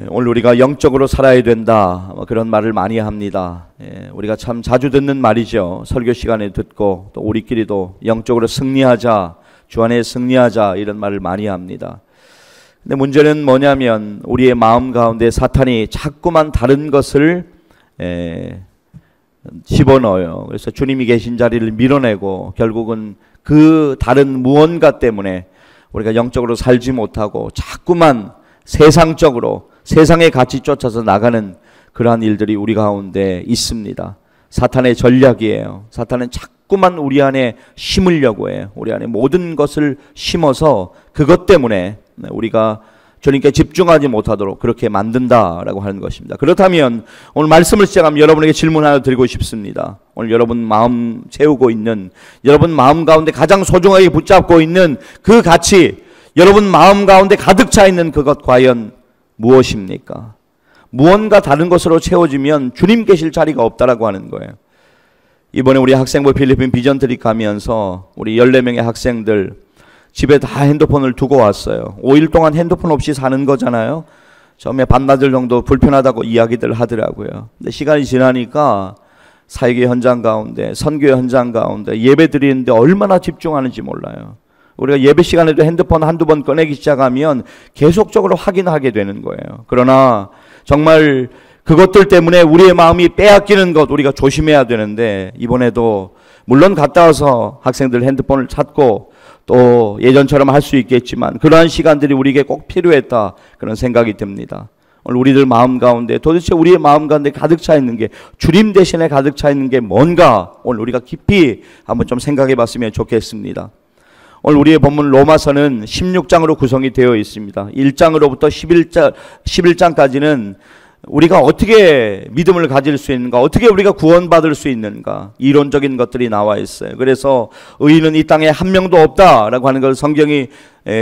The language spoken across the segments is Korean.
오늘 우리가 영적으로 살아야 된다, 그런 말을 많이 합니다. 우리가 참 자주 듣는 말이죠. 설교 시간에 듣고 또 우리끼리도 영적으로 승리하자, 주 안에 승리하자, 이런 말을 많이 합니다. 근데 문제는 뭐냐면 우리의 마음 가운데 사탄이 자꾸만 다른 것을 집어넣어요. 그래서 주님이 계신 자리를 밀어내고 결국은 그 다른 무언가 때문에 우리가 영적으로 살지 못하고 자꾸만 세상적으로 세상의 가치 쫓아서 나가는 그러한 일들이 우리 가운데 있습니다. 사탄의 전략이에요. 사탄은 자꾸만 우리 안에 심으려고 해요. 우리 안에 모든 것을 심어서 그것 때문에 우리가 주님께 집중하지 못하도록 그렇게 만든다라고 하는 것입니다. 그렇다면 오늘 말씀을 시작하면 여러분에게 질문 하나 드리고 싶습니다. 오늘 여러분 마음 채우고 있는, 여러분 마음 가운데 가장 소중하게 붙잡고 있는 그 가치, 여러분 마음 가운데 가득 차 있는 그것 과연 무엇입니까? 무언가 다른 것으로 채워지면 주님 계실 자리가 없다라고 하는 거예요. 이번에 우리 학생부 필리핀 비전 트립 가면서 우리 14명의 학생들 집에 다 핸드폰을 두고 왔어요. 5일 동안 핸드폰 없이 사는 거잖아요. 처음에 반나절 정도 불편하다고 이야기들 하더라고요. 근데 시간이 지나니까 사역의 현장 가운데, 선교의 현장 가운데 예배 드리는데 얼마나 집중하는지 몰라요. 우리가 예배 시간에도 핸드폰 한두 번 꺼내기 시작하면 계속적으로 확인하게 되는 거예요. 그러나 정말 그것들 때문에 우리의 마음이 빼앗기는 것 우리가 조심해야 되는데, 이번에도 물론 갔다 와서 학생들 핸드폰을 찾고 또 예전처럼 할 수 있겠지만 그러한 시간들이 우리에게 꼭 필요했다, 그런 생각이 듭니다. 오늘 우리들 마음 가운데 도대체 우리의 마음 가운데 가득 차 있는 게, 주님 대신에 가득 차 있는 게 뭔가 오늘 우리가 깊이 한번 좀 생각해 봤으면 좋겠습니다. 오늘 우리의 본문 로마서는 16장으로 구성이 되어 있습니다. 1장으로부터 11장까지는 우리가 어떻게 믿음을 가질 수 있는가, 어떻게 우리가 구원받을 수 있는가, 이론적인 것들이 나와 있어요. 그래서 의인은 이 땅에 한 명도 없다라고 하는 걸 성경이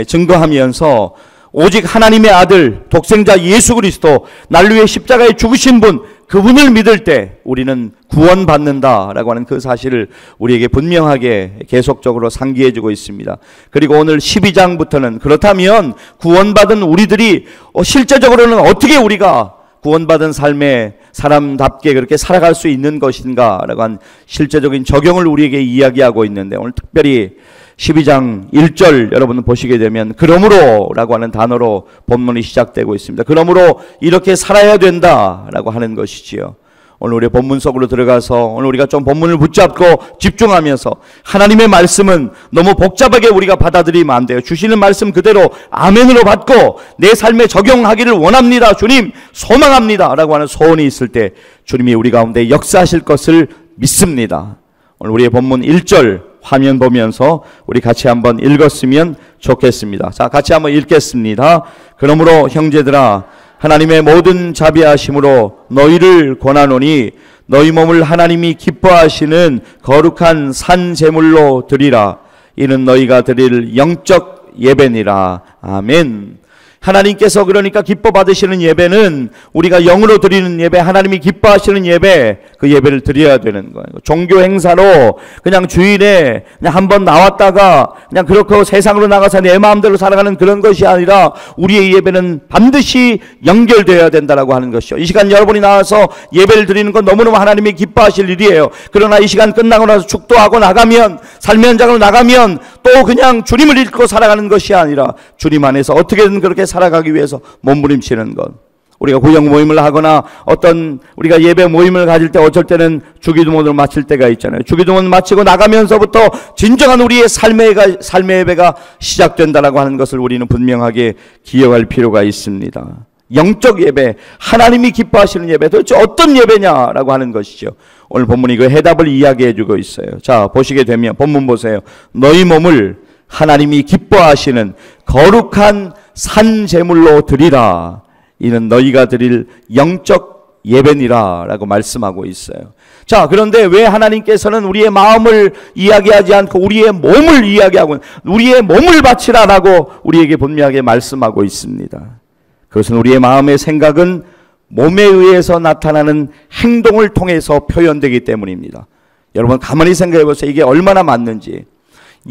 증거하면서 오직 하나님의 아들 독생자 예수 그리스도, 날 위해 십자가에 죽으신 분, 그분을 믿을 때 우리는 구원받는다라고 하는 그 사실을 우리에게 분명하게 계속적으로 상기해 주고 있습니다. 그리고 오늘 12장부터는 그렇다면 구원받은 우리들이 실제적으로는 어떻게 우리가 구원받은 삶에 사람답게 그렇게 살아갈 수 있는 것인가 라고 한 실제적인 적용을 우리에게 이야기하고 있는데, 오늘 특별히 12장 1절 여러분 보시게 되면 그러므로 라고 하는 단어로 본문이 시작되고 있습니다. 그러므로 이렇게 살아야 된다라고 하는 것이지요. 오늘 우리 본문 속으로 들어가서 오늘 우리가 좀 본문을 붙잡고 집중하면서, 하나님의 말씀은 너무 복잡하게 우리가 받아들이면 안 돼요. 주시는 말씀 그대로 아멘으로 받고 내 삶에 적용하기를 원합니다, 주님 소망합니다 라고 하는 소원이 있을 때 주님이 우리 가운데 역사하실 것을 믿습니다. 오늘 우리의 본문 1절 화면 보면서 우리 같이 한번 읽었으면 좋겠습니다. 자, 같이 한번 읽겠습니다. 그러므로 형제들아, 하나님의 모든 자비하심으로 너희를 권하노니 너희 몸을 하나님이 기뻐하시는 거룩한 산 제물로 드리라. 이는 너희가 드릴 영적 예배니라. 아멘. 하나님께서 그러니까 기뻐 받으시는 예배는 우리가 영으로 드리는 예배, 하나님이 기뻐하시는 예배, 그 예배를 드려야 되는 거예요. 종교 행사로 그냥 주일에 그냥 한번 나왔다가 그냥 그렇게 세상으로 나가서 내 마음대로 살아가는 그런 것이 아니라 우리의 예배는 반드시 연결되어야 된다라고 하는 것이죠. 이 시간 여러분이 나와서 예배를 드리는 건 너무너무 하나님이 기뻐하실 일이에요. 그러나 이 시간 끝나고 나서 축도하고 나가면, 삶의 현장으로 나가면 또 그냥 주님을 잊고 살아가는 것이 아니라 주님 안에서 어떻게든 그렇게 살아가기 위해서 몸부림치는 것. 우리가 구역 모임을 하거나 어떤 우리가 예배 모임을 가질 때 어쩔 때는 주기도문을 마칠 때가 있잖아요. 주기도문 마치고 나가면서부터 진정한 우리의 삶의 예배가 시작된다라고 하는 것을 우리는 분명하게 기억할 필요가 있습니다. 영적 예배, 하나님이 기뻐하시는 예배, 도대체 어떤 예배냐라고 하는 것이죠. 오늘 본문이 그 해답을 이야기해 주고 있어요. 자, 보시게 되면 본문 보세요. 너희 몸을 하나님이 기뻐하시는 거룩한 산 제물로 드리라. 이는 너희가 드릴 영적 예배니라 라고 말씀하고 있어요. 자, 그런데 왜 하나님께서는 우리의 마음을 이야기하지 않고 우리의 몸을 이야기하고 우리의 몸을 바치라 라고 우리에게 분명하게 말씀하고 있습니다. 그것은 우리의 마음의 생각은 몸에 의해서 나타나는 행동을 통해서 표현되기 때문입니다. 여러분 가만히 생각해 보세요. 이게 얼마나 맞는지.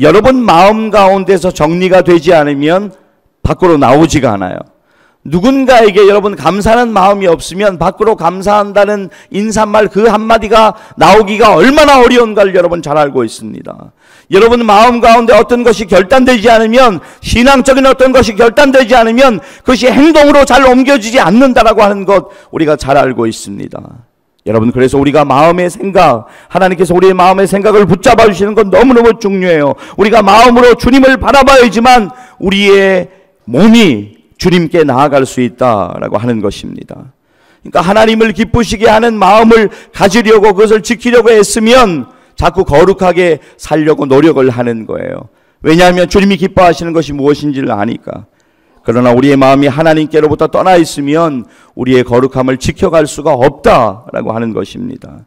여러분 마음 가운데서 정리가 되지 않으면 밖으로 나오지가 않아요. 누군가에게 여러분 감사하는 마음이 없으면 밖으로 감사한다는 인사말 그 한마디가 나오기가 얼마나 어려운가를 여러분 잘 알고 있습니다. 여러분 마음 가운데 어떤 것이 결단되지 않으면, 신앙적인 어떤 것이 결단되지 않으면 그것이 행동으로 잘 옮겨지지 않는다라고 하는 것 우리가 잘 알고 있습니다. 여러분, 그래서 우리가 마음의 생각, 하나님께서 우리의 마음의 생각을 붙잡아 주시는 건 너무너무 중요해요. 우리가 마음으로 주님을 바라봐야지만 우리의 몸이 주님께 나아갈 수 있다라고 하는 것입니다. 그러니까 하나님을 기쁘시게 하는 마음을 가지려고 그것을 지키려고 했으면 자꾸 거룩하게 살려고 노력을 하는 거예요. 왜냐하면 주님이 기뻐하시는 것이 무엇인지를 아니까. 그러나 우리의 마음이 하나님께로부터 떠나 있으면 우리의 거룩함을 지켜갈 수가 없다라고 하는 것입니다.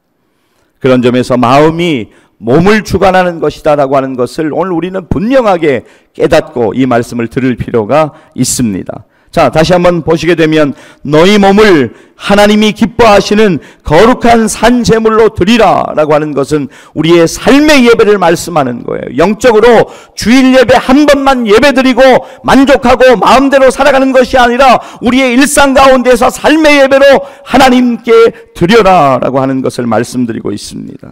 그런 점에서 마음이 몸을 주관하는 것이다라고 하는 것을 오늘 우리는 분명하게 깨닫고 이 말씀을 들을 필요가 있습니다. 자, 다시 한번 보시게 되면 너희 몸을 하나님이 기뻐하시는 거룩한 산 제물로 드리라 라고 하는 것은 우리의 삶의 예배를 말씀하는 거예요. 영적으로 주일 예배 한 번만 예배 드리고 만족하고 마음대로 살아가는 것이 아니라 우리의 일상 가운데서 삶의 예배로 하나님께 드려라 라고 하는 것을 말씀드리고 있습니다.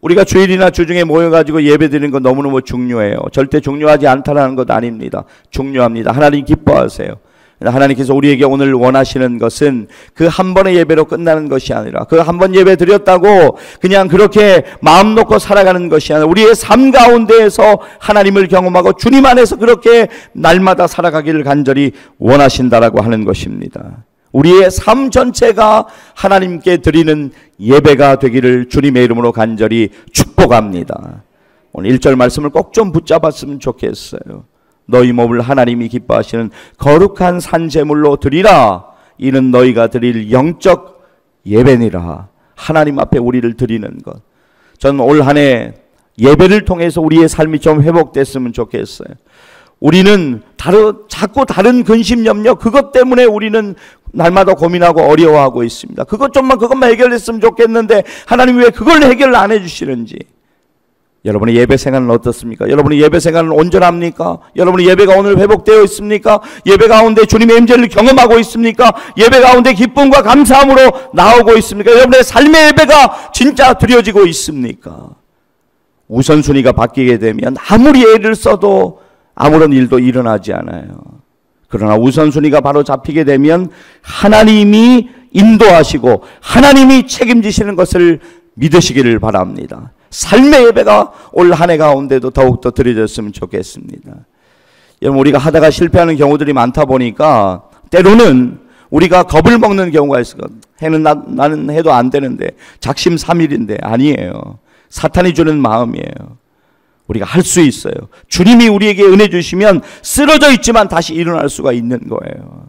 우리가 주일이나 주중에 모여가지고 예배 드리는 건 너무너무 중요해요. 절대 중요하지 않다라는 것 아닙니다. 중요합니다. 하나님 기뻐하세요. 하나님께서 우리에게 오늘 원하시는 것은 그 한 번의 예배로 끝나는 것이 아니라, 그 한 번 예배 드렸다고 그냥 그렇게 마음 놓고 살아가는 것이 아니라 우리의 삶 가운데에서 하나님을 경험하고 주님 안에서 그렇게 날마다 살아가기를 간절히 원하신다라고 하는 것입니다. 우리의 삶 전체가 하나님께 드리는 예배가 되기를 주님의 이름으로 간절히 축복합니다. 오늘 1절 말씀을 꼭 좀 붙잡았으면 좋겠어요. 너희 몸을 하나님이 기뻐하시는 거룩한 산제물로 드리라. 이는 너희가 드릴 영적 예배니라. 하나님 앞에 우리를 드리는 것. 저는 올 한 해 예배를 통해서 우리의 삶이 좀 회복됐으면 좋겠어요. 우리는 자꾸 다른 근심 염려, 그것 때문에 우리는 날마다 고민하고 어려워하고 있습니다. 그것만 해결했으면 좋겠는데 하나님 왜 그걸 해결 안 해주시는지. 여러분의 예배 생활은 어떻습니까? 여러분의 예배 생활은 온전합니까? 여러분의 예배가 오늘 회복되어 있습니까? 예배 가운데 주님의 임재를 경험하고 있습니까? 예배 가운데 기쁨과 감사함으로 나오고 있습니까? 여러분의 삶의 예배가 진짜 드려지고 있습니까? 우선순위가 바뀌게 되면 아무리 애를 써도 아무런 일도 일어나지 않아요. 그러나 우선순위가 바로 잡히게 되면 하나님이 인도하시고 하나님이 책임지시는 것을 믿으시기를 바랍니다. 삶의 예배가 올 한 해 가운데도 더욱더 드려졌으면 좋겠습니다. 여러분, 우리가 하다가 실패하는 경우들이 많다 보니까 때로는 우리가 겁을 먹는 경우가 있어요. 나는 해도 안 되는데, 작심삼일인데. 아니에요. 사탄이 주는 마음이에요. 우리가 할 수 있어요. 주님이 우리에게 은혜 주시면 쓰러져 있지만 다시 일어날 수가 있는 거예요.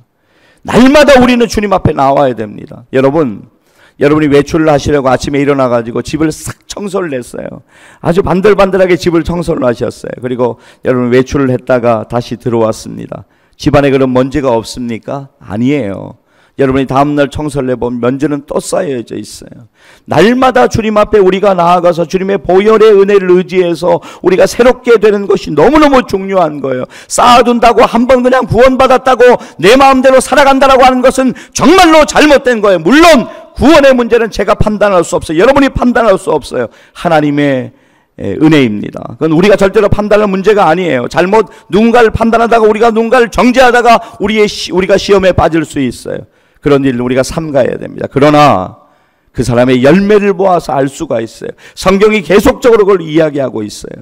날마다 우리는 주님 앞에 나와야 됩니다. 여러분이 외출을 하시려고 아침에 일어나가지고 집을 싹 청소를 했어요. 아주 반들반들하게 집을 청소를 하셨어요. 그리고 여러분 외출을 했다가 다시 들어왔습니다. 집안에 그런 먼지가 없습니까? 아니에요. 여러분이 다음날 청소를 해보면 먼지는 또 쌓여져 있어요. 날마다 주님 앞에 우리가 나아가서 주님의 보혈의 은혜를 의지해서 우리가 새롭게 되는 것이 너무너무 중요한 거예요. 쌓아둔다고 한 번 그냥 구원받았다고 내 마음대로 살아간다라고 하는 것은 정말로 잘못된 거예요. 물론 구원의 문제는 제가 판단할 수 없어요. 여러분이 판단할 수 없어요. 하나님의 은혜입니다. 그건 우리가 절대로 판단할 문제가 아니에요. 잘못 누군가를 판단하다가 우리가 누군가를 정죄하다가 우리가 시험에 빠질 수 있어요. 그런 일을 우리가 삼가야 됩니다. 그러나 그 사람의 열매를 보아서 알 수가 있어요. 성경이 계속적으로 그걸 이야기하고 있어요.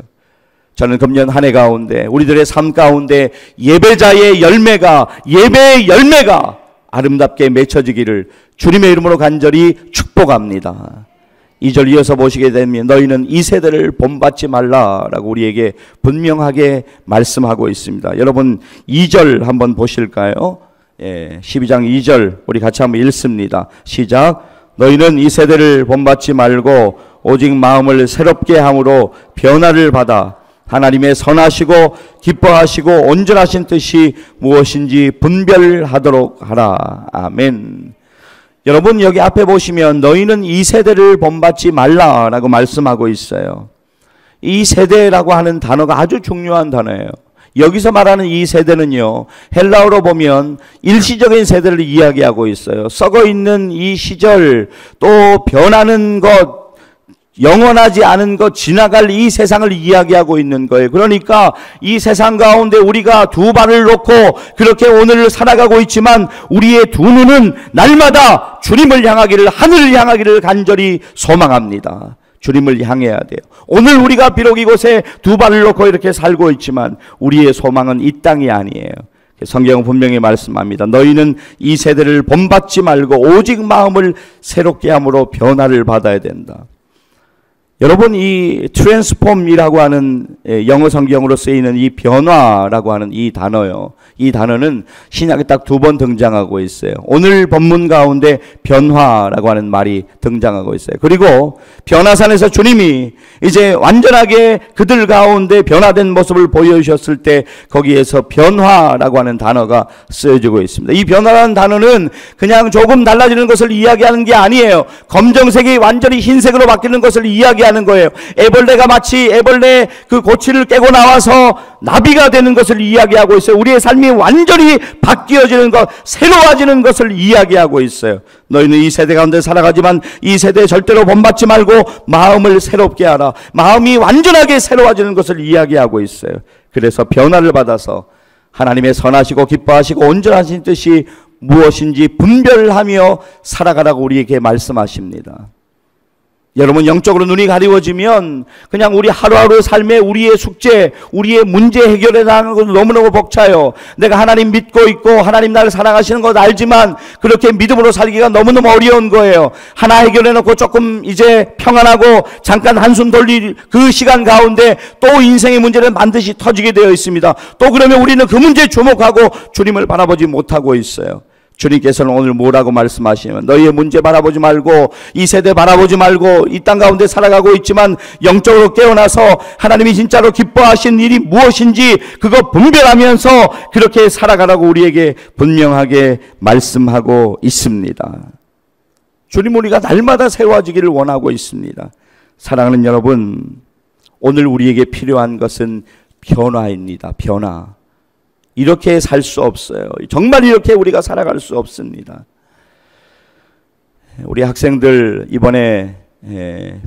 저는 금년 한 해 가운데 우리들의 삶 가운데 예배자의 열매가, 예배의 열매가 아름답게 맺혀지기를 주님의 이름으로 간절히 축복합니다. 2절 이어서 보시게 되면 너희는 이 세대를 본받지 말라라고 우리에게 분명하게 말씀하고 있습니다. 여러분 2절 한번 보실까요? 12장 2절 우리 같이 한번 읽습니다. 시작. 너희는 이 세대를 본받지 말고 오직 마음을 새롭게 함으로 변화를 받아 하나님의 선하시고 기뻐하시고 온전하신 뜻이 무엇인지 분별하도록 하라. 아멘. 여러분 여기 앞에 보시면 너희는 이 세대를 본받지 말라라고 말씀하고 있어요. 이 세대라고 하는 단어가 아주 중요한 단어예요. 여기서 말하는 이 세대는요, 헬라어로 보면 일시적인 세대를 이야기하고 있어요. 썩어 있는 이 시절, 또 변하는 것, 영원하지 않은 것, 지나갈 이 세상을 이야기하고 있는 거예요. 그러니까 이 세상 가운데 우리가 두 발을 놓고 그렇게 오늘을 살아가고 있지만 우리의 두 눈은 날마다 주님을 향하기를, 하늘을 향하기를 간절히 소망합니다. 주님을 향해야 돼요. 오늘 우리가 비록 이곳에 두 발을 놓고 이렇게 살고 있지만 우리의 소망은 이 땅이 아니에요. 성경은 분명히 말씀합니다. 너희는 이 세대를 본받지 말고 오직 마음을 새롭게 함으로 변화를 받아야 된다. 여러분, 이 트랜스폼이라고 하는 영어 성경으로 쓰이는 이 변화라고 하는 이 단어요. 이 단어는 신약에 딱 두 번 등장하고 있어요. 오늘 본문 가운데 변화라고 하는 말이 등장하고 있어요. 그리고 변화산에서 주님이 이제 완전하게 그들 가운데 변화된 모습을 보여주셨을 때 거기에서 변화라고 하는 단어가 쓰여지고 있습니다. 이 변화라는 단어는 그냥 조금 달라지는 것을 이야기하는 게 아니에요. 검정색이 완전히 흰색으로 바뀌는 것을 이야기하는 거예요. 애벌레가 마치 애벌레 그 고치를 깨고 나와서 나비가 되는 것을 이야기하고 있어요. 우리의 삶이 완전히 바뀌어지는 것, 새로워지는 것을 이야기하고 있어요. 너희는 이 세대 가운데 살아가지만 이 세대에 절대로 본받지 말고 마음을 새롭게 하라. 마음이 완전하게 새로워지는 것을 이야기하고 있어요. 그래서 변화를 받아서 하나님의 선하시고 기뻐하시고 온전하신 뜻이 무엇인지 분별하며 살아가라고 우리에게 말씀하십니다. 여러분, 영적으로 눈이 가리워지면 그냥 우리 하루하루 삶에 우리의 숙제, 우리의 문제 해결에 나가는 것도 너무너무 벅차요. 내가 하나님 믿고 있고 하나님 나를 사랑하시는 것 알지만 그렇게 믿음으로 살기가 너무너무 어려운 거예요. 하나 해결해놓고 조금 이제 평안하고 잠깐 한숨 돌릴 그 시간 가운데 또 인생의 문제는 반드시 터지게 되어 있습니다. 또 그러면 우리는 그 문제에 주목하고 주님을 바라보지 못하고 있어요. 주님께서는 오늘 뭐라고 말씀하시냐면 너희의 문제 바라보지 말고 이 세대 바라보지 말고 이 땅 가운데 살아가고 있지만 영적으로 깨어나서 하나님이 진짜로 기뻐하신 일이 무엇인지 그거 분별하면서 그렇게 살아가라고 우리에게 분명하게 말씀하고 있습니다. 주님, 우리가 날마다 새로워지기를 원하고 있습니다. 사랑하는 여러분, 오늘 우리에게 필요한 것은 변화입니다. 변화. 이렇게 살 수 없어요. 정말 이렇게 우리가 살아갈 수 없습니다. 우리 학생들 이번에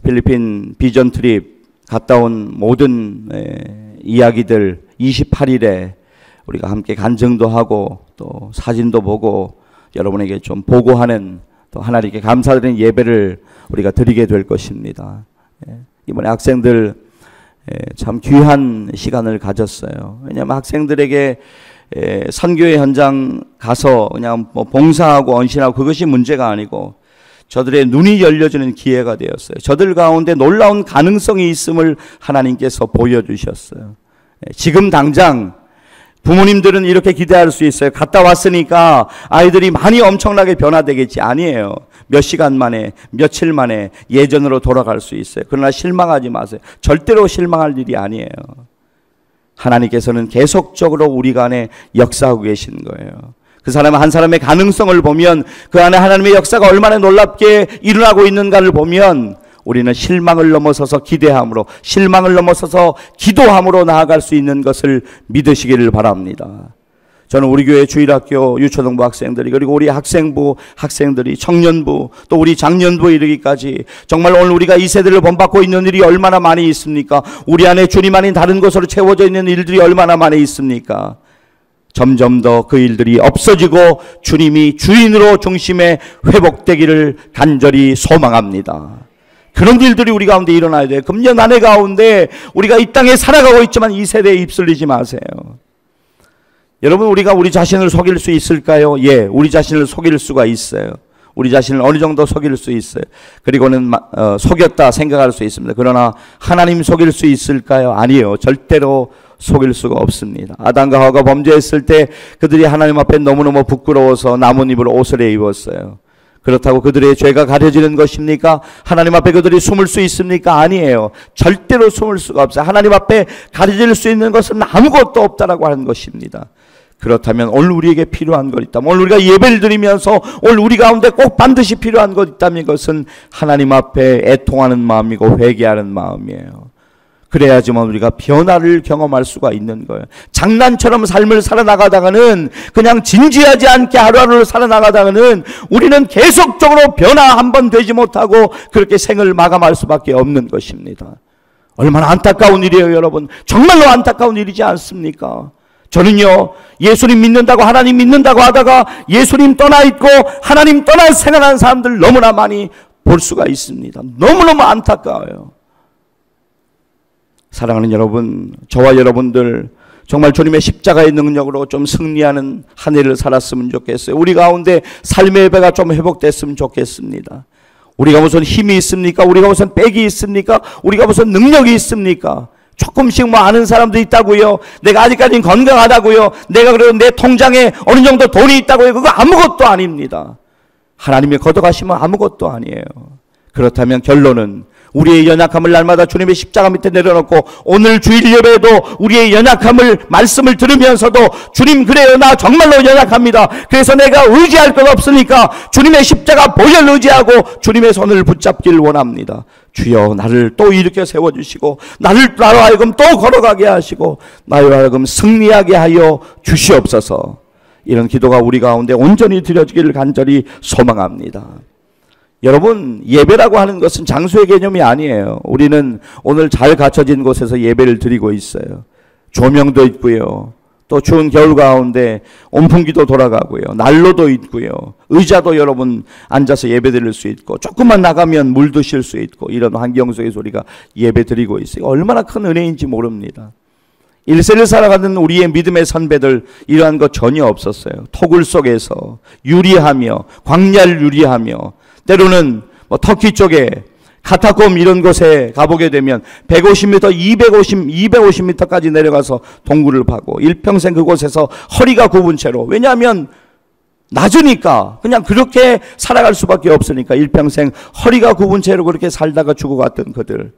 필리핀 비전 트립 갔다 온 모든 이야기들 28일에 우리가 함께 간증도 하고 또 사진도 보고 여러분에게 좀 보고하는, 또 하나님께 감사드리는 예배를 우리가 드리게 될 것입니다. 이번에 학생들 참 귀한 시간을 가졌어요. 왜냐하면 학생들에게 선교의 현장 가서 그냥 뭐 봉사하고 헌신하고 그것이 문제가 아니고 저들의 눈이 열려지는 기회가 되었어요. 저들 가운데 놀라운 가능성이 있음을 하나님께서 보여주셨어요. 지금 당장 부모님들은 이렇게 기대할 수 있어요. 갔다 왔으니까 아이들이 많이 엄청나게 변화되겠지. 아니에요. 몇 시간 만에, 며칠 만에 예전으로 돌아갈 수 있어요. 그러나 실망하지 마세요. 절대로 실망할 일이 아니에요. 하나님께서는 계속적으로 우리 간에 역사하고 계신 거예요. 그 사람 한 사람의 가능성을 보면 그 안에 하나님의 역사가 얼마나 놀랍게 일어나고 있는가를 보면 우리는 실망을 넘어서서 기대함으로, 실망을 넘어서서 기도함으로 나아갈 수 있는 것을 믿으시기를 바랍니다. 저는 우리 교회 주일학교 유초등부 학생들이, 그리고 우리 학생부 학생들이, 청년부, 또 우리 장년부에 이르기까지 정말 오늘 우리가 이 세대를 본받고 있는 일이 얼마나 많이 있습니까? 우리 안에 주님 아닌 다른 것으로 채워져 있는 일들이 얼마나 많이 있습니까? 점점 더 그 일들이 없어지고 주님이 주인으로 중심에 회복되기를 간절히 소망합니다. 그런 일들이 우리 가운데 일어나야 돼요. 금년 한 해 가운데 우리가 이 땅에 살아가고 있지만 이 세대에 입술리지 마세요. 여러분, 우리가 우리 자신을 속일 수 있을까요? 예, 우리 자신을 속일 수가 있어요. 우리 자신을 어느 정도 속일 수 있어요. 그리고는 속였다 생각할 수 있습니다. 그러나 하나님 속일 수 있을까요? 아니에요. 절대로 속일 수가 없습니다. 아담과 하와가 범죄했을 때 그들이 하나님 앞에 너무너무 부끄러워서 나뭇잎으로 옷을 입었어요. 그렇다고 그들의 죄가 가려지는 것입니까? 하나님 앞에 그들이 숨을 수 있습니까? 아니에요. 절대로 숨을 수가 없어요. 하나님 앞에 가려질 수 있는 것은 아무것도 없다라고 하는 것입니다. 그렇다면 오늘 우리에게 필요한 것 있다면, 오늘 우리가 예배를 드리면서 오늘 우리 가운데 꼭 반드시 필요한 것 있다면 이것은 하나님 앞에 애통하는 마음이고 회개하는 마음이에요. 그래야지만 우리가 변화를 경험할 수가 있는 거예요. 장난처럼 삶을 살아나가다가는, 그냥 진지하지 않게 하루하루를 살아나가다가는 우리는 계속적으로 변화 한번 되지 못하고 그렇게 생을 마감할 수밖에 없는 것입니다. 얼마나 안타까운 일이에요, 여러분. 정말로 안타까운 일이지 않습니까? 저는요, 예수님 믿는다고, 하나님 믿는다고 하다가 예수님 떠나 있고 하나님 떠나 생활하는 사람들 너무나 많이 볼 수가 있습니다. 너무너무 안타까워요. 사랑하는 여러분, 저와 여러분들 정말 주님의 십자가의 능력으로 좀 승리하는 한 해를 살았으면 좋겠어요. 우리 가운데 삶의 배가 좀 회복됐으면 좋겠습니다. 우리가 무슨 힘이 있습니까? 우리가 무슨 빽이 있습니까? 우리가 무슨 능력이 있습니까? 조금씩 뭐 아는 사람도 있다고요. 내가 아직까지는 건강하다고요. 내가 그래도 내 통장에 어느 정도 돈이 있다고요. 그거 아무것도 아닙니다. 하나님이 걷어가시면 아무것도 아니에요. 그렇다면 결론은 우리의 연약함을 날마다 주님의 십자가 밑에 내려놓고, 오늘 주일 예배에도 우리의 연약함을 말씀을 들으면서도 주님, 그래요, 나 정말로 연약합니다. 그래서 내가 의지할 것 없으니까 주님의 십자가 보혈 의지하고 주님의 손을 붙잡길 원합니다. 주여, 나를 또 일으켜 세워주시고 나로 하여금 또 걸어가게 하시고 나로 하여금 승리하게 하여 주시옵소서. 이런 기도가 우리 가운데 온전히 드려지기를 간절히 소망합니다. 여러분, 예배라고 하는 것은 장소의 개념이 아니에요. 우리는 오늘 잘 갖춰진 곳에서 예배를 드리고 있어요. 조명도 있고요. 또 추운 겨울 가운데 온풍기도 돌아가고요. 난로도 있고요. 의자도 여러분 앉아서 예배 드릴 수 있고, 조금만 나가면 물 드실 수 있고, 이런 환경 속에서 우리가 예배 드리고 있어요. 얼마나 큰 은혜인지 모릅니다. 1세를 살아가는 우리의 믿음의 선배들 이러한 것 전혀 없었어요. 토굴 속에서 유리하며, 광야를 유리하며, 때로는 뭐 터키 쪽에 카타콤 이런 곳에 가보게 되면 150m, 250m까지 내려가서 동굴을 파고 일평생 그곳에서 허리가 굽은 채로, 왜냐하면 낮으니까 그냥 그렇게 살아갈 수밖에 없으니까 일평생 허리가 굽은 채로 그렇게 살다가 죽어갔던 그들.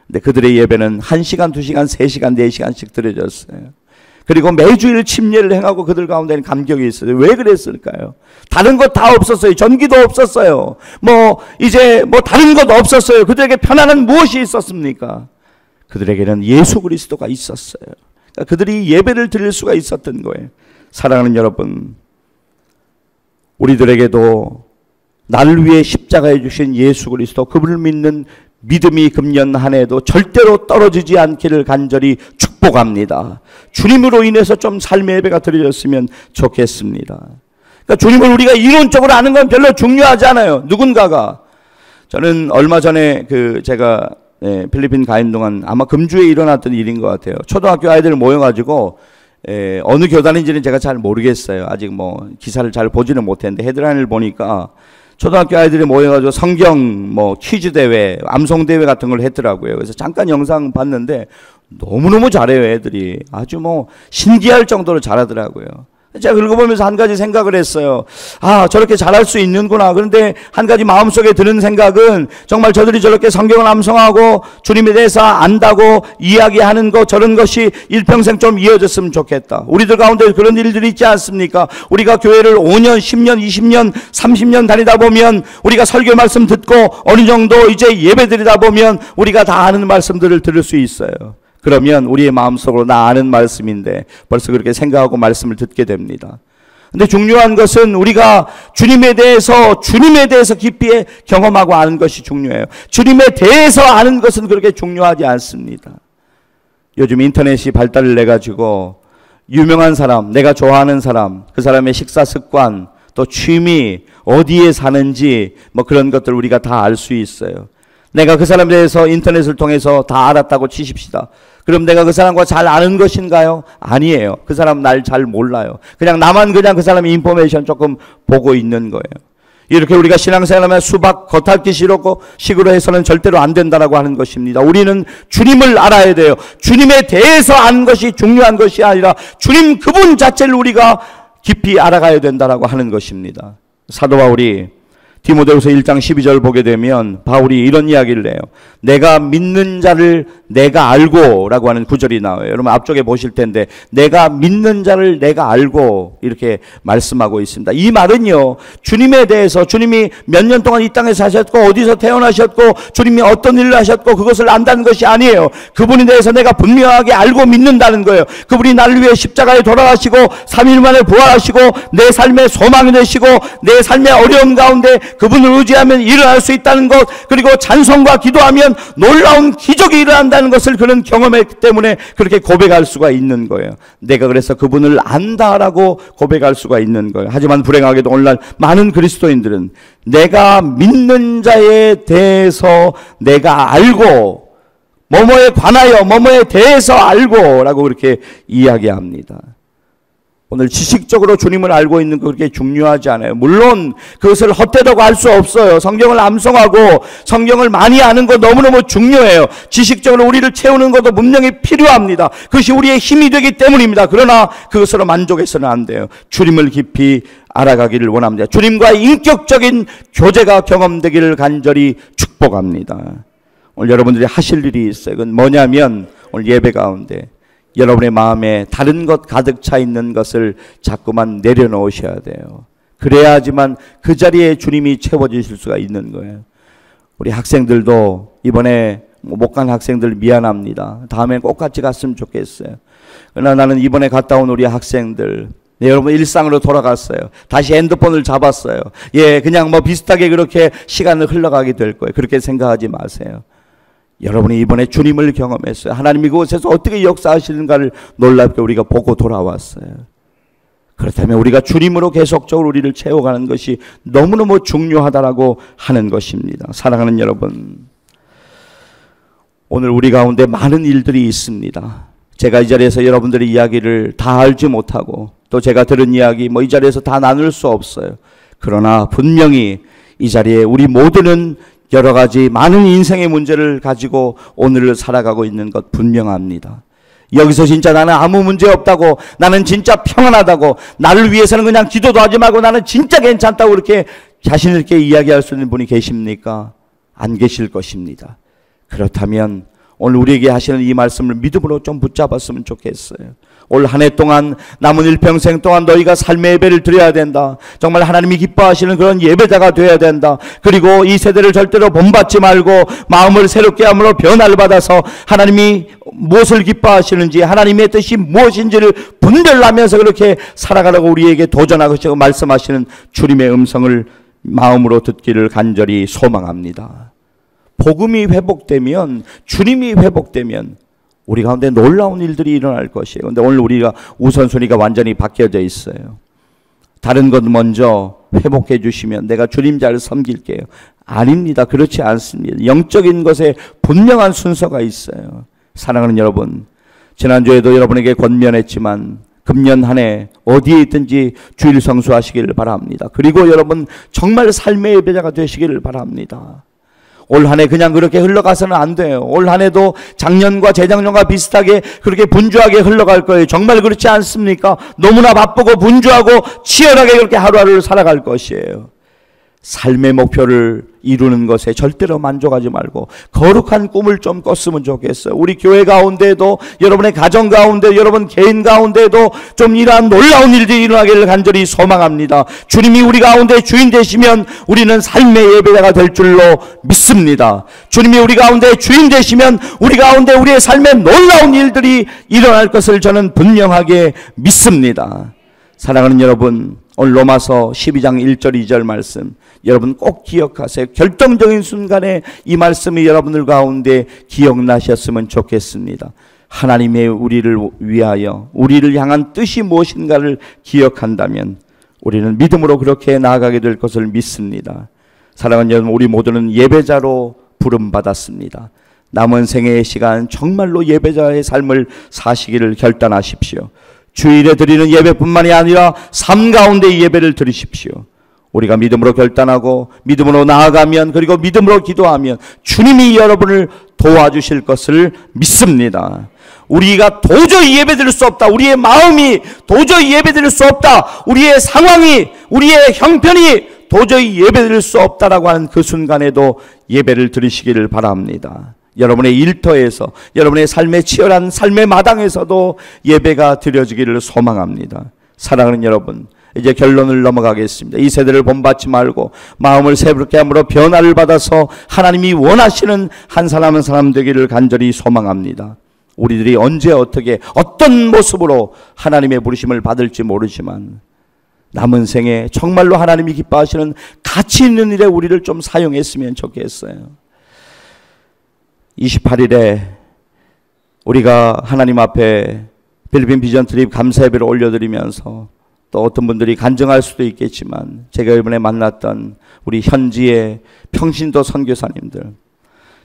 근데 그들의 예배는 1시간, 2시간, 3시간, 4시간씩 드려졌어요. 그리고 매주일 침례를 행하고 그들 가운데는 감격이 있어요. 왜 그랬을까요? 다른 것 다 없었어요. 전기도 없었어요. 이제 다른 것 없었어요. 그들에게 편안한 무엇이 있었습니까? 그들에게는 예수 그리스도가 있었어요. 그러니까 그들이 예배를 드릴 수가 있었던 거예요. 사랑하는 여러분, 우리들에게도 나를 위해 십자가에 주신 예수 그리스도, 그분을 믿는 믿음이 금년 한 해도 절대로 떨어지지 않기를 간절히 축복합니다. 주님으로 인해서 좀 삶의 예배가 드려졌으면 좋겠습니다. 그러니까 주님을 우리가 이론적으로 아는 건 별로 중요하지 않아요. 누군가가, 저는 얼마 전에 제가 필리핀 가 있는 동안 아마 금주에 일어났던 일인 것 같아요. 초등학교 아이들 모여가지고 어느 교단인지는 제가 잘 모르겠어요. 아직 기사를 잘 보지는 못했는데 헤드라인을 보니까 초등학교 아이들이 모여가지고 성경 퀴즈 대회, 암송 대회 같은 걸 했더라고요. 그래서 잠깐 영상 봤는데 너무너무 잘해요, 애들이. 아주 신기할 정도로 잘하더라고요. 제가 읽어보면서 한 가지 생각을 했어요. 아, 저렇게 잘할 수 있는구나. 그런데 한 가지 마음속에 드는 생각은, 정말 저들이 저렇게 성경을 암송하고 주님에 대해서 안다고 이야기하는 것, 저런 것이 일평생 좀 이어졌으면 좋겠다. 우리들 가운데 그런 일들이 있지 않습니까? 우리가 교회를 5년, 10년, 20년, 30년 다니다 보면, 우리가 설교 말씀 듣고 어느 정도 이제 예배 드리다 보면 우리가 다 아는 말씀들을 들을 수 있어요. 그러면 우리의 마음속으로 나 아는 말씀인데 벌써 그렇게 생각하고 말씀을 듣게 됩니다. 근데 중요한 것은 우리가 주님에 대해서 깊이 경험하고 아는 것이 중요해요. 주님에 대해서 아는 것은 그렇게 중요하지 않습니다. 요즘 인터넷이 발달을 해가지고 유명한 사람, 내가 좋아하는 사람, 그 사람의 식사 습관, 또 취미, 어디에 사는지 그런 것들 우리가 다 알 수 있어요. 내가 그 사람에 대해서 인터넷을 통해서 다 알았다고 치십시다. 그럼 내가 그 사람과 잘 아는 것인가요? 아니에요. 그 사람 날 잘 몰라요. 나만 그 사람의 인포메이션 조금 보고 있는 거예요. 이렇게 우리가 신앙생활하면 수박 겉핥기 식으로 해서는 절대로 안 된다라고 하는 것입니다. 우리는 주님을 알아야 돼요. 주님에 대해서 아는 것이 중요한 것이 아니라 주님 그분 자체를 우리가 깊이 알아가야 된다라고 하는 것입니다. 사도 바울이 디모데후서 1장 12절 보게 되면 바울이 이런 이야기를 해요. 내가 믿는 자를 내가 알고 라고 하는 구절이 나와요. 여러분 앞쪽에 보실 텐데 내가 믿는 자를 내가 알고 이렇게 말씀하고 있습니다. 이 말은요, 주님에 대해서, 주님이 몇 년 동안 이 땅에 사셨고 어디서 태어나셨고 주님이 어떤 일을 하셨고 그것을 안다는 것이 아니에요. 그분에 대해서 내가 분명하게 알고 믿는다는 거예요. 그분이 나를 위해 십자가에 돌아가시고 3일 만에 부활하시고 내 삶의 소망이 되시고 내 삶의 어려움 가운데 그분을 의지하면 일어날 수 있다는 것, 그리고 찬송과 기도하면 놀라운 기적이 일어난다는 것을 그런 경험했기 때문에 그렇게 고백할 수가 있는 거예요. 내가 그래서 그분을 안다라고 고백할 수가 있는 거예요. 하지만 불행하게도 오늘날 많은 그리스도인들은 내가 믿는 자에 대해서 내가 알고, 뭐뭐에 관하여 뭐뭐에 대해서 알고 라고 그렇게 이야기합니다. 오늘 지식적으로 주님을 알고 있는 거 그렇게 중요하지 않아요. 물론 그것을 헛되다고 할 수 없어요. 성경을 암송하고 성경을 많이 아는 거 너무너무 중요해요. 지식적으로 우리를 채우는 것도 분명히 필요합니다. 그것이 우리의 힘이 되기 때문입니다. 그러나 그것으로 만족해서는 안 돼요. 주님을 깊이 알아가기를 원합니다. 주님과의 인격적인 교제가 경험되기를 간절히 축복합니다. 오늘 여러분들이 하실 일이 있어요. 그건 뭐냐면 오늘 예배 가운데 여러분의 마음에 다른 것 가득 차 있는 것을 자꾸만 내려놓으셔야 돼요. 그래야지만 그 자리에 주님이 채워주실 수가 있는 거예요. 우리 학생들도 이번에 못 간 학생들 미안합니다. 다음에 꼭 같이 갔으면 좋겠어요. 그러나 나는 이번에 갔다 온 우리 학생들, 네, 여러분 일상으로 돌아갔어요. 다시 핸드폰을 잡았어요. 예, 그냥 뭐 비슷하게 그렇게 시간을 흘러가게 될 거예요. 그렇게 생각하지 마세요. 여러분이 이번에 주님을 경험했어요. 하나님이 그곳에서 어떻게 역사하시는가를 놀랍게 우리가 보고 돌아왔어요. 그렇다면 우리가 주님으로 계속적으로 우리를 채워가는 것이 너무너무 중요하다라고 하는 것입니다. 사랑하는 여러분, 오늘 우리 가운데 많은 일들이 있습니다. 제가 이 자리에서 여러분들의 이야기를 다 알지 못하고 또 제가 들은 이야기 이 자리에서 다 나눌 수 없어요. 그러나 분명히 이 자리에 우리 모두는 여러 가지 많은 인생의 문제를 가지고 오늘을 살아가고 있는 것 분명합니다. 여기서 진짜 나는 아무 문제 없다고, 나는 진짜 평안하다고, 나를 위해서는 그냥 기도도 하지 말고 나는 진짜 괜찮다고 그렇게 자신 있게 이야기할 수 있는 분이 계십니까? 안 계실 것입니다. 그렇다면 오늘 우리에게 하시는 이 말씀을 믿음으로 좀 붙잡았으면 좋겠어요. 올 한 해 동안, 남은 일평생 동안 너희가 삶의 예배를 드려야 된다. 정말 하나님이 기뻐하시는 그런 예배자가 되어야 된다. 그리고 이 세대를 절대로 본받지 말고 마음을 새롭게 함으로 변화를 받아서 하나님이 무엇을 기뻐하시는지, 하나님의 뜻이 무엇인지를 분별하면서 그렇게 살아가라고 우리에게 도전하고 말씀하시는 주님의 음성을 마음으로 듣기를 간절히 소망합니다. 복음이 회복되면, 주님이 회복되면 우리 가운데 놀라운 일들이 일어날 것이에요. 그런데 오늘 우리가 우선순위가 완전히 바뀌어져 있어요. 다른 것 먼저 회복해 주시면 내가 주님 잘 섬길게요. 아닙니다. 그렇지 않습니다. 영적인 것에 분명한 순서가 있어요. 사랑하는 여러분, 지난주에도 여러분에게 권면했지만 금년 한 해 어디에 있든지 주일 성수하시기를 바랍니다. 그리고 여러분 정말 삶의 예배자가 되시기를 바랍니다. 올 한 해 그냥 그렇게 흘러가서는 안 돼요. 올 한 해도 작년과 재작년과 비슷하게 그렇게 분주하게 흘러갈 거예요. 정말 그렇지 않습니까? 너무나 바쁘고 분주하고 치열하게 그렇게 하루하루를 살아갈 것이에요. 삶의 목표를 이루는 것에 절대로 만족하지 말고 거룩한 꿈을 좀 꿨으면 좋겠어요. 우리 교회 가운데도, 여러분의 가정 가운데, 여러분 개인 가운데도 좀 이러한 놀라운 일들이 일어나기를 간절히 소망합니다. 주님이 우리 가운데 주인 되시면 우리는 삶의 예배자가 될 줄로 믿습니다. 주님이 우리 가운데 주인 되시면 우리 가운데 우리의 삶에 놀라운 일들이 일어날 것을 저는 분명하게 믿습니다. 사랑하는 여러분, 오늘 로마서 12장 1절 2절 말씀 여러분 꼭 기억하세요. 결정적인 순간에 이 말씀이 여러분들 가운데 기억나셨으면 좋겠습니다. 하나님의 우리를 위하여 우리를 향한 뜻이 무엇인가를 기억한다면 우리는 믿음으로 그렇게 나아가게 될 것을 믿습니다. 사랑하는 여러분, 우리 모두는 예배자로 부름받았습니다. 남은 생애의 시간 정말로 예배자의 삶을 사시기를 결단하십시오. 주일에 드리는 예배뿐만이 아니라 삶 가운데 예배를 드리십시오. 우리가 믿음으로 결단하고 믿음으로 나아가면, 그리고 믿음으로 기도하면 주님이 여러분을 도와주실 것을 믿습니다. 우리가 도저히 예배드릴 수 없다, 우리의 마음이 도저히 예배드릴 수 없다, 우리의 상황이, 우리의 형편이 도저히 예배드릴 수 없다라고 하는 그 순간에도 예배를 드리시기를 바랍니다. 여러분의 일터에서, 여러분의 삶의 치열한 삶의 마당에서도 예배가 드려지기를 소망합니다. 사랑하는 여러분, 이제 결론을 넘어가겠습니다. 이 세대를 본받지 말고 마음을 새롭게 함으로 변화를 받아서 하나님이 원하시는 한 사람 한 사람 되기를 간절히 소망합니다. 우리들이 언제 어떻게 어떤 모습으로 하나님의 부르심을 받을지 모르지만 남은 생에 정말로 하나님이 기뻐하시는 가치 있는 일에 우리를 좀 사용했으면 좋겠어요. 28일에 우리가 하나님 앞에 필리핀 비전 트립 감사 예배를 올려드리면서 또 어떤 분들이 간증할 수도 있겠지만 제가 이번에 만났던 우리 현지의 평신도 선교사님들,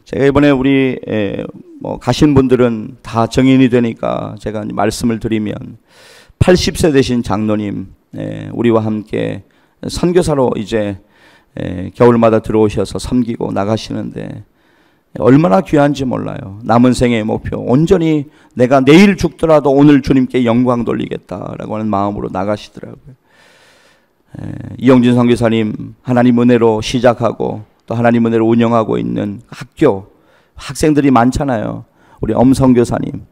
제가 이번에 우리 가신 분들은 다 정인이 되니까 제가 말씀을 드리면 80세 되신 장로님 우리와 함께 선교사로 이제 겨울마다 들어오셔서 섬기고 나가시는데 얼마나 귀한지 몰라요. 남은 생의 목표, 온전히 내가 내일 죽더라도 오늘 주님께 영광 돌리겠다라고 하는 마음으로 나가시더라고요. 이영진 선교사님 하나님 은혜로 시작하고 또 하나님 은혜로 운영하고 있는 학교, 학생들이 많잖아요. 우리 엄선교사님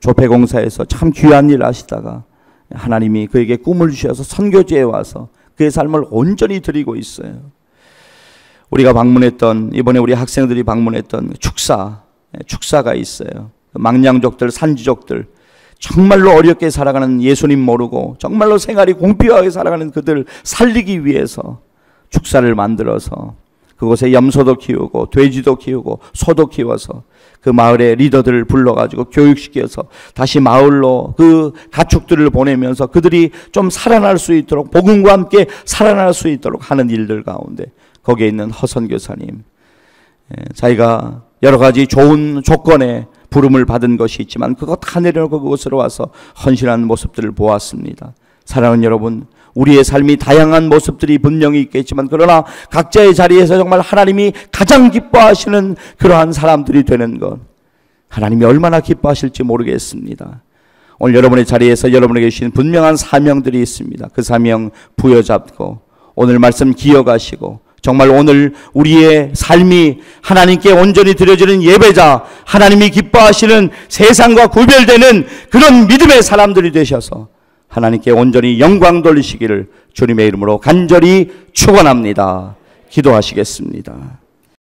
조폐공사에서 참 귀한 일을 하시다가 하나님이 그에게 꿈을 주셔서 선교지에 와서 그의 삶을 온전히 드리고 있어요. 우리가 방문했던, 이번에 우리 학생들이 방문했던 축사가 있어요. 망량족들, 산지족들, 정말로 어렵게 살아가는, 예수님 모르고 정말로 생활이 공평하게 살아가는 그들 살리기 위해서 축사를 만들어서 그곳에 염소도 키우고 돼지도 키우고 소도 키워서 그 마을의 리더들을 불러가지고 교육시켜서 다시 마을로 그 가축들을 보내면서 그들이 좀 살아날 수 있도록, 복음과 함께 살아날 수 있도록 하는 일들 가운데 거기에 있는 허선 교사님, 자기가 여러 가지 좋은 조건에 부름을 받은 것이 있지만 그거 다 내려놓고 그곳으로 와서 헌신하는 모습들을 보았습니다. 사랑하는 여러분, 우리의 삶이 다양한 모습들이 분명히 있겠지만 그러나 각자의 자리에서 정말 하나님이 가장 기뻐하시는 그러한 사람들이 되는 것, 하나님이 얼마나 기뻐하실지 모르겠습니다. 오늘 여러분의 자리에서 여러분에게 주신 분명한 사명들이 있습니다. 그 사명 부여잡고 오늘 말씀 기억하시고 정말 오늘 우리의 삶이 하나님께 온전히 드려지는 예배자, 하나님이 기뻐하시는 세상과 구별되는 그런 믿음의 사람들이 되셔서 하나님께 온전히 영광 돌리시기를 주님의 이름으로 간절히 축원합니다. 기도하시겠습니다.